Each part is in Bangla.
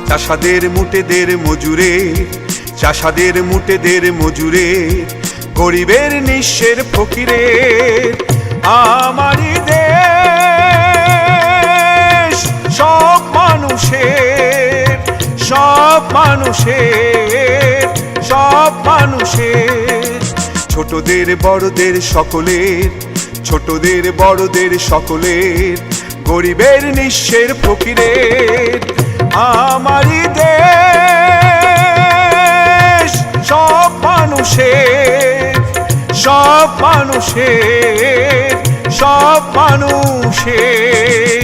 চাষাদের মুটেদের মজুরে, চাষাদের মুটেদের মজুরে, গরিবের নিঃস্বের ফকিরের আমারই দেশ। সব মানুষের, সব মানুষের, সব মানুষের, ছোটদের বড়দের সকলের, ছোটদের বড়দের সকলের, গরিবের নিঃস্বের ফকিরের আমারই দেশ। সব মানুষের, সব মানুষের, সব মানুষের।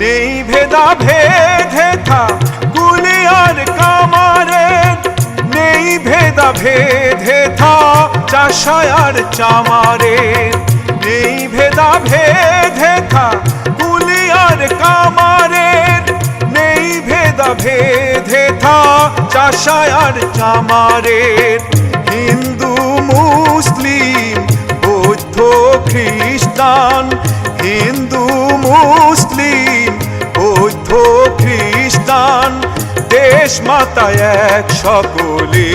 নেই ভেদা ভেদে থা কুলি আর কামারের, নেই ভেদা ভেদে থা চাষায় আর চামারের, নেই ভেদা ভেদে থা কুলি আর কামারের, নেই ভেদা ভেদে থা চাষায় আর চামারের। হিন্দু মুসলিম বৌদ্ধ খ্রিস্টান, হিন্দু মুসলিম বৌদ্ধ খ্রিস্টান, দেশ মাতা এক সকলে।